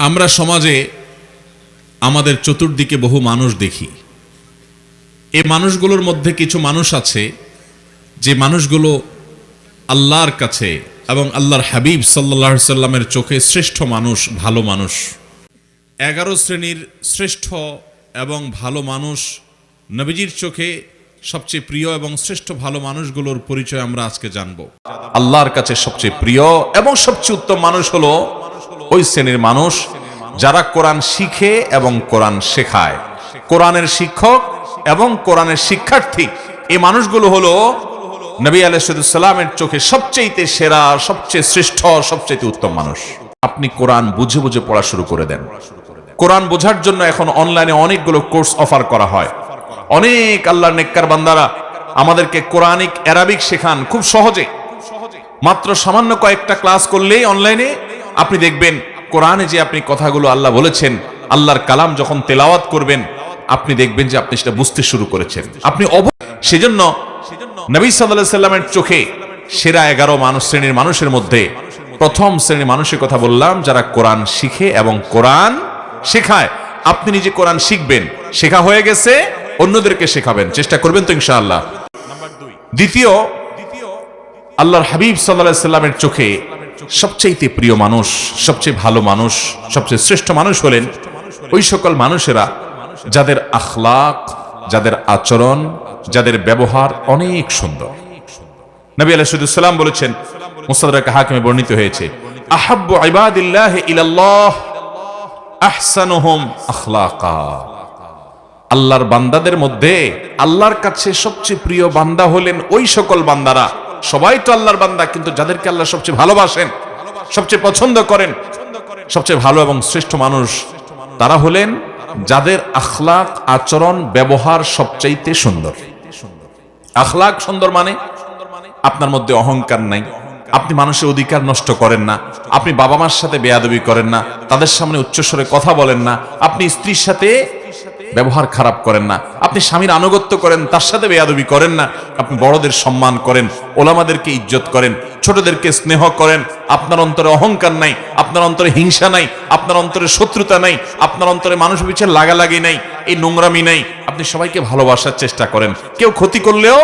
আমরা সমাজে আমাদের চতুর্দিকে বহু মানুষ দেখি। এই মানুষগুলোর মধ্যে কিছু মানুষ আছে যে মানুষগুলো আল্লাহর কাছে এবং আল্লাহর হাবিব সাল্লাল্লাহু আলাইহি সাল্লামের চোখে শ্রেষ্ঠ মানুষ, ভালো মানুষ। 11 শ্রেণীর শ্রেষ্ঠ এবং ভালো মানুষ, নবীজির চোখে সবচেয়ে প্রিয় এবং শ্রেষ্ঠ ভালো মানুষগুলোর পরিচয় আমরা আজকে জানব। আল্লাহর কাছে সবচেয়ে প্রিয় এবং সবচেয়ে উত্তম মানুষ হলো ওই শ্রেণীর মানুষ যারা কোরআন শিখে এবং কোরআন শেখায়, কোরআনের শিক্ষক এবং কোরআনের শিক্ষার্থী। এই মানুষগুলো হলো নবী আলাইহিস সালামের চোখে সবচেয়ে সেরা, সবচেয়ে শ্রেষ্ঠ, সবচেয়ে উত্তম মানুষ। আপনি কোরআন বুঝে বুঝে পড়া শুরু করে দেন। কোরআন বোঝার জন্য এখন অনলাইনে অনেকগুলো কোর্স অফার করা হয়। অনেক আল্লাহর নেককার বান্দারা আমাদেরকে কোরআনিক অ্যারাবিক শেখান খুব সহজে। মাত্র সামান্য কয়েকটা ক্লাস করলেই অনলাইনে আপনি দেখবেন কোরআনে যে আপনি কথাগুলো আল্লাহ বলেছেন, আল্লাহর কালাম যখন তেলাওয়াত করবেন আপনি দেখবেন যে আপনি সেটা বুঝতে শুরু করেছেন। আপনি সেজন্য নবী সাল্লাল্লাহু আলাইহি সাল্লামের চোখে সেরা 11 শ্রেণীর মানুষের মধ্যে প্রথম শ্রেণীর মানুষের কথা বললাম, যারা কোরআন শিখে এবং কোরআন শেখায়। আপনি নিজে কোরআন শিখবেন, শেখা হয়ে গেছে, অন্যদেরকে শেখাবেন, চেষ্টা করবেন তো ইনশাআল্লাহ। দ্বিতীয়, আল্লাহর হাবিব সাল্লাল্লাহু আলাইহি সাল্লামের চোখে সবচেয়ে প্রিয় মানুষ, সবচেয়ে ভালো মানুষ, সবচেয়ে শ্রেষ্ঠ মানুষ হলেন ওই সকল মানুষেরা যাদের আখলাক, যাদের আচরণ, যাদের ব্যবহার অনেক সুন্দর। নবী আলাইহিস সালাম বলেছেন, মুস্তাদরাক হাকিমে বর্ণিত হয়েছে, আহাব্বু ইবাদিল্লাহি ইলাল্লাহ আহসানুহুম আখলাকা। আল্লাহর বান্দাদের মধ্যে আল্লাহর কাছে সবচেয়ে প্রিয় বান্দা হলেন ওই সকল বান্দারা, সবাই তো আল্লাহর বান্দা, কিন্তু যাদেরকে আল্লাহ সবচেয়ে ভালোবাসেন, সবচেয়ে পছন্দ করেন, সবচেয়ে ভালো এবং শ্রেষ্ঠ মানুষ তারা হলেন যাদের আখলাক, আচরণ, ব্যবহার সবচাইতে সুন্দর। আখলাক সুন্দর মানে আপনার মধ্যে অহংকার নাই, আপনি মানুষের অধিকার নষ্ট করেন না, আপনি বাবা মার সাথে বেয়াদবি করেন না, তাদের সামনে উচ্চস্বরে কথা বলেন না, আপনি স্ত্রীর সাথে ব্যবহার খারাপ করেন না, আপনি স্বামীর আনুগত্য করেন, তার সাথে বেয়াদবি করেন না, আপনি বড়দের সম্মান করেন, ওলামাদেরকে ইজ্জত করেন, ছোটদেরকে স্নেহ করেন, আপনার অন্তরে অহংকার নাই, আপনার অন্তরে হিংসা নাই, আপনার অন্তরে শত্রুতা নাই, আপনার অন্তরে মানুষ পিছে লাগালাগি নাই, এই নোংরামি নাই, আপনি সবাইকে ভালোবাসার চেষ্টা করেন, কেউ ক্ষতি করলেও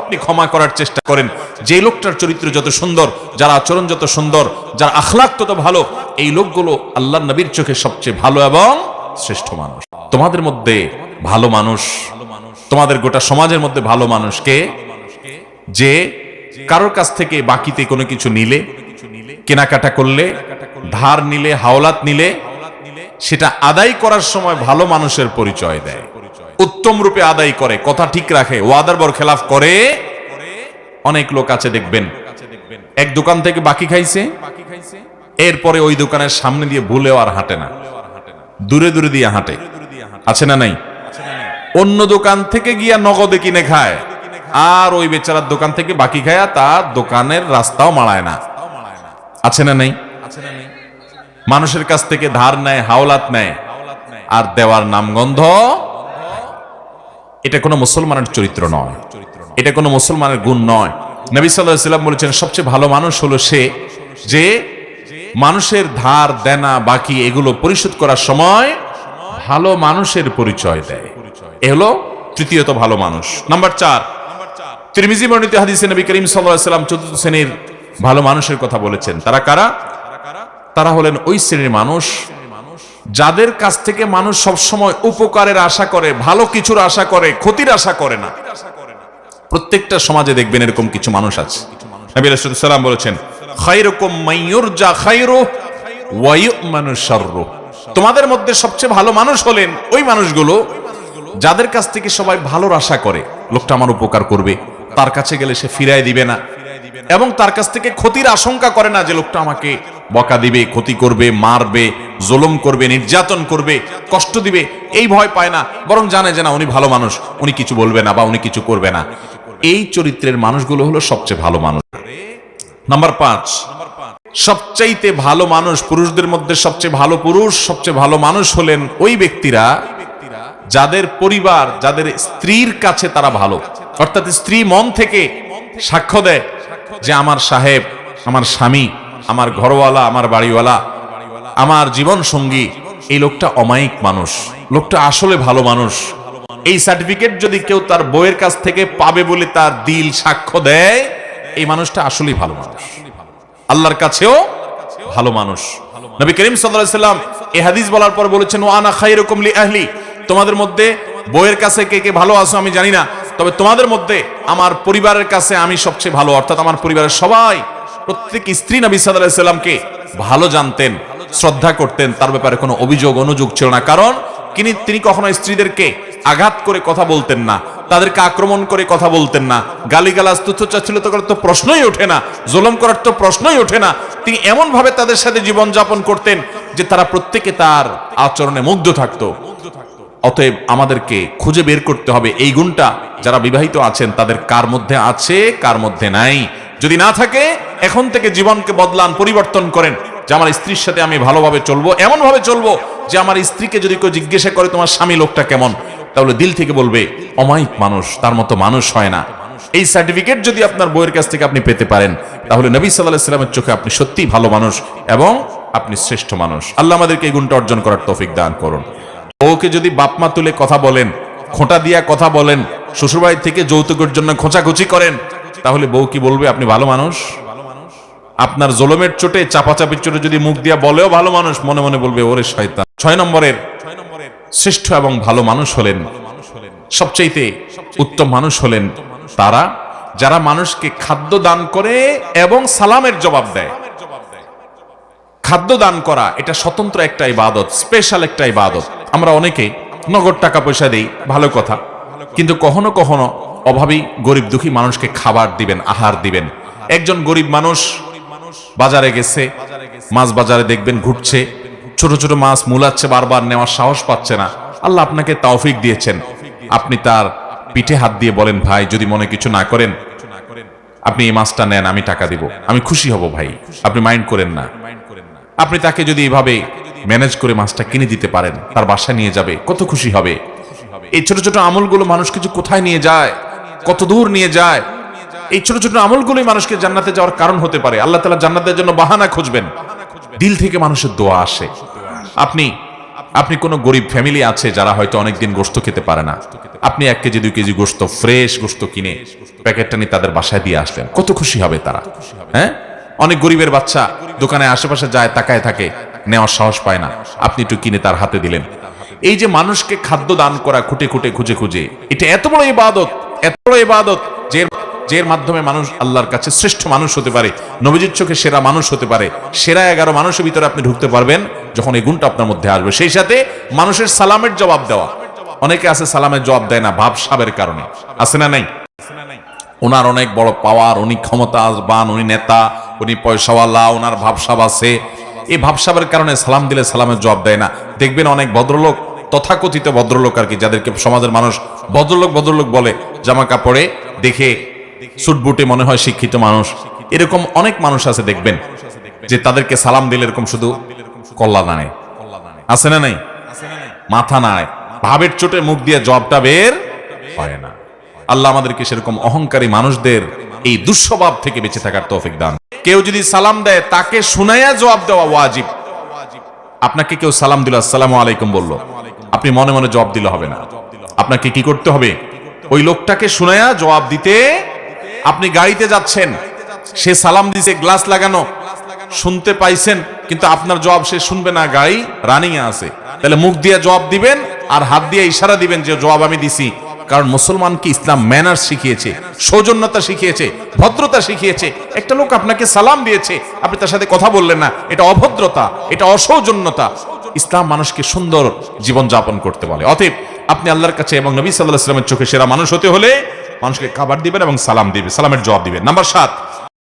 আপনি ক্ষমা করার চেষ্টা করেন। যে লোকটার চরিত্র যত সুন্দর, যার আচরণ যত সুন্দর, যার আখলাক তত ভালো, এই লোকগুলো আল্লাহর নবীর চোখে সবচেয়ে ভালো এবং শ্রেষ্ঠ মানুষ। তোমাদের মধ্যে ভালো মানুষ, তোমাদের গোটা সমাজের মধ্যে ভালো মানুষকে, যে কারোর কাছ থেকে বাকিতে কোনো কিছু নিলে, কেনাকাটা করলে, ধার নিলে, হাওলাত নিলে, সেটা আদায় করার সময় ভালো মানুষের পরিচয় দেয়, উত্তম রূপে আদায় করে, কথা ঠিক রাখে, ওয়াদার বরখেলাফ করে। অনেক লোক আছে দেখবেন, এক দোকান থেকে বাকি খাইছে, এরপরে ওই দোকানের সামনে দিয়ে ভুলেও আর হাঁটে না, দূরে দূরে দিয়ে হাঁটে, আছে না নাই? অন্য দোকান থেকে গিয়া নগদে কিনে খায়, আর ওই বেচারার দোকান থেকে বাকি খায়, তার দোকানের রাস্তাও মাড়ায় না, আছে না নাই? মানুষের কাছ থেকে ধার নেয়, হাওলাত নেয়, আর দেওয়ার নামগন্ধ। এটা কোনো মুসলমানের চরিত্র নয়, এটা কোনো মুসলমানের গুণ নয়। নবী সাল্লাল্লাহু আলাইহি ওয়াসাল্লাম বলেছেন, সবচেয়ে ভালো মানুষ হলো সে যে মানুষের ধার দেনা বাকি এগুলো পরিশোধ করার সময় ভালো মানুষের পরিচয় দেয়। এ হলো তৃতীয়ত ভালো মানুষ। নাম্বার 4, তিরমিজি বর্ণিত হাদিসে নবী করিম সাল্লাল্লাহু আলাইহি ওয়াসাল্লাম চতুর্থ শ্রেণীর ভালো মানুষের কথা বলেছেন। তারা কারা? তারা হলেন ওই শ্রেণীর মানুষ যাদের কাছ থেকে মানুষ সবসময় উপকারের আশা করে, ভালো কিছুর আশা করে, ক্ষতির আশা করে না। প্রত্যেকটা সমাজে দেখবেন এরকম কিছু মানুষ আছে। নবী আলাইহিস সালাম বলেছেন, খায়রুকুম মাইয়ুরজা খায়রুহু ওয়া ইউমানু শাররুহু। তোমাদের মধ্যে সবচেয়ে ভালো মানুষ হলেন ওই মানুষগুলো যাদের কাছ থেকে সবাই ভালোর আশা করে, লোকটা আমার উপকার করবে, তার কাছে গেলে সে ফিরায় দিবে না, এবং তার কাছ থেকে ক্ষতির আশঙ্কা করে না যে লোকটা আমাকে বকা দিবে, ক্ষতি করবে, মারবে, জুলুম করবে, নির্যাতন করবে, কষ্ট দিবে, এই ভয় পায় না, বরং জানে যে না, উনি ভালো মানুষ, উনি কিছু বলবে না বা উনি কিছু করবে না। এই চরিত্রের মানুষগুলো হলো সবচেয়ে ভালো মানুষ। নাম্বার 5, সবচাইতে ভালো মানুষ, পুরুষদের মধ্যে সবচেয়ে ভালো পুরুষ, সবচেয়ে ভালো মানুষ হলেন ওই ব্যক্তিরা যাদের পরিবার, যাদের স্ত্রীর কাছে তারা ভালো, অর্থাৎ স্ত্রী মন থেকে সাক্ষ্য দেয় যে আমার সাহেব, আমার স্বামী, আমার ঘরওয়ালা, আমার বাড়িওয়ালা আমার জীবন সঙ্গী, এই লোকটা অমায়িক মানুষ, লোকটা আসলে ভালো মানুষ, এই সার্টিফিকেট যদি কেউ তার বউয়ের কাছ থেকে পাবে বলে তার দিল সাক্ষ্য দেয়, এই মানুষটা আসলেই ভালো মানুষ, আল্লাহর কাছেও ভালো মানুষ। নবী করিম সাল্লাল্লাহু আলাইহি সাল্লাম এই হাদিস বলার পর বলেছেন, ওয়া আনা খায়রুকুম লি আহলি, তোমাদের মধ্যে বউয়ের কাছে কে কে ভালো আছো আমি জানি না, তবে তোমাদের মধ্যে আমার পরিবারের কাছে আমি সবচেয়ে ভালো। অর্থাৎ আমার পরিবারের সবাই, প্রত্যেক স্ত্রী নবী সাল্লাল্লাহু আলাইহি সাল্লামকে ভালো জানতেন, শ্রদ্ধা করতেন, তার ব্যাপারে কোনো অভিযোগ অনুযোগ ছিল না। কারণ তিনি কখনো স্ত্রীদেরকে আঘাত করে কথা বলতেন না, তাদেরকে আক্রমণ করে কথা বলতেন না, গালিগালাজ তুচ্ছতাচ্ছিল্য করার তো প্রশ্নই ওঠে না, জুলুম করার তো প্রশ্নই ওঠে না। তিনি এমন ভাবে তাদের সাথে জীবন যাপন করতেন যে তারা প্রত্যেকে তার আচরণে মুগ্ধ থাকতো। অতএব আমাদেরকে খুঁজে বের করতে হবে এই গুণটা যারা বিবাহিত আছেন তাদের কার মধ্যে আছে, কার মধ্যে নাই। যদি না থাকে, এখন থেকে জীবনকে বদলান, পরিবর্তন করেন যে আমার স্ত্রীর সাথে আমি ভালোভাবে চলবো, এমন ভাবে চলবো যে আমার স্ত্রীকে যদি কেউ জিজ্ঞাসা করে তোমার স্বামী লোকটা কেমন, তাহলে দিল থেকে বলবে অমায়িক মানুষ, তার মতো মানুষ হয় না। এই সার্টিফিকেট যদি আপনার বউয়ের কাছ থেকে আপনি পেতে পারেন, তাহলে নবী সাল্লাল্লাহু আলাইহি সাল্লামের চোখে আপনি সত্যিই ভালো মানুষ এবং আপনি শ্রেষ্ঠ মানুষ। আল্লাহ আমাদেরকে এই গুণটা অর্জন করার তৌফিক দান করুন। বউকে যদি বাপমা তুলে কথা বলেন, খোঁটা দিয়া কথা বলেন, শ্বশুরবাড়ি থেকে যৌতুকের জন্য খোঁচাখুচি করেন, তাহলে বউ কি বলবে আপনি ভালো মানুষ? আপনার জলমের চোটে, চাপাচাপির চোটে যদি মুখ দিয়া বলেও ভালো মানুষ, মনে মনে বলবে ওরে শয়তান। 6 নম্বরের শ্রেষ্ঠ এবং ভালো মানুষ হলেন, সবচাইতে উত্তম মানুষ হলেন তারা যারা মানুষকে খাদ্য দান করে এবং সালামের জবাব দেয়। খাদ্য দান করা এটা স্বতন্ত্র একটা ইবাদত, স্পেশাল একটা ইবাদত। আমরা অনেকে নগদ টাকা পয়সা দেই, ভালো কথা, কিন্তু কখনো কখনো অভাবী গরিব দুঃখী মানুষকে খাবার দিবেন, আহার দিবেন। একজন গরিব মানুষ বাজারে গেছে, মাছ বাজারে দেখবেন ঘুরছে, ছোট ছোট মাছ মুলাচ্ছে, বারবার নেওয়ার সাহস পাচ্ছে না। আল্লাহ আপনাকে তৌফিক দিয়েছেন, আপনি তার পিঠে হাত দিয়ে বলেন, ভাই যদি মনে কিছু না করেন আপনি এই মাছটা নেন, আমি টাকা দিব, আমি খুশি হব ভাই, আপনি মাইন্ড করেন না। আপনি তাকে যদি এভাবে ম্যানেজ করে মাছটা কিনে দিতে পারেন, তার বাসায় নিয়ে যাবে, কত খুশি হবে। এই ছোট ছোট আমলগুলো মানুষ কিছু কোথায় নিয়ে যায়, কত দূর নিয়ে যায়। এই ছোট ছোট আমলগুলোই মানুষকে জান্নাতে যাওয়ার কারণ হতে পারে। আল্লাহ তাআলা জান্নাতের জন্য বাহানা খুঁজবেন, দিল থেকে মানুষের দোয়া আসে। আপনি কোন গরিব ফ্যামিলি আছে যারা হয়তো অনেকদিন গোশত খেতে পারে না, আপনি 1 কেজি 2 কেজি গোশত, ফ্রেশ গোশত কিনে প্যাকেটটা নিয়ে তাদের বাসায় দিয়ে আসলেন, কত খুশি হবে তারা। হ্যাঁ, অনেক গরিবের বাচ্চা দোকানে আশেপাশে যায়, তাকায় থাকে, নেওয়ার সাহস পায় না, আপনি একটু কিনে তার হাতে দিলেন। এই যে মানুষকে খাদ্য দান করা খুঁটে খুঁটে খুঁজে খুঁজে, এটা এত বড় ইবাদত, এত বড় ইবাদত যের মাধ্যমে মানুষ আল্লাহর কাছে শ্রেষ্ঠ মানুষ হতে পারে, নবীজির চোখে সেরা মানুষ হতে পারে। সেরা 11 মানুষের ভিতরে আপনি ঢুকতে পারবেন যখন এই গুণটা আপনার মধ্যে আসবে। সেই সাথে মানুষের সালামের জবাব দেওয়া। অনেকে আছে সালামের জবাব দেয় না ভাবসাবের কারণে, আছে না নাই? ওনার অনেক বড় পাওয়ার, উনি ক্ষমতাবান, উনি নেতা, উনি পয়সাওয়ালা, ওনার ভাবসাব আছে, এই ভাবসাবের কারণে সালাম দিলে সালামের জবাব দেয় না। দেখবেন অনেক ভদ্রলোক, তথাকথিত ভদ্রলোক আর কি, যাদেরকে সমাজের মানুষ ভদ্রলোক বলে, জামা কাপড়ে দেখে সুটবুটে মনে হয় শিক্ষিত মানুষ, এরকম অনেক মানুষ আছে দেখবেন যে তাদেরকে সালাম দিলে এরকম শুধু কল্লা নাড়ে, আছে না নাই? মাথা নাড়ে, ভাবের চোটে মুখ দিয়ে জবাবটা বের হয় না। আল্লাহ আমাদেরকে সেরকম অহংকারী মানুষদের এই দুঃস্বভাব থেকে বেঁচে থাকার তৌফিক দান। কেউ যদি সালাম দেয় তাকে শুনাইয়া জবাব দেওয়া ওয়াজিব। আপনাকে কেউ সালাম দিল, আসসালামু আলাইকুম বলল, আপনি মনে মনে জবাব দিলে হবে না। আপনাকে কি করতে হবে? ওই লোকটাকে শুনাইয়া জবাব দিতে। আপনি গাড়িতে যাচ্ছেন, সে সালাম দিছে, গ্লাস লাগানো, শুনতে পাইছেন, কিন্তু আপনার জবাব সে শুনবে না, গাড়ি রানিং এ আছে, তাহলে মুখ দিয়ে জবাব দিবেন আর হাত দিয়ে ইশারা দিবেন যে জবাব আমি দিছি। কারণ মুসলমানকে ইসলাম ম্যানার্স শিখিয়েছে, সৌজন্যতা শিখিয়েছে, ভদ্রতা শিখিয়েছে। একটা লোক আপনাকে সালাম দিয়েছে, আপনি তার সাথে কথা বললেন না, এটা অভদ্রতা, এটা অসৌজন্যতা। ইসলাম মানুষকে সুন্দর জীবন যাপন করতে বলে। অতএব আপনি আল্লাহর কাছে এবং নবী সাল্লাল্লাহু আলাইহি ওয়াসাল্লামের চোখে সেরা মানুষ হতে হলে মানুষকে খাবার দিবেন এবং সালাম দিবেন, সালামের জবাব দিবেন। নাম্বার 7,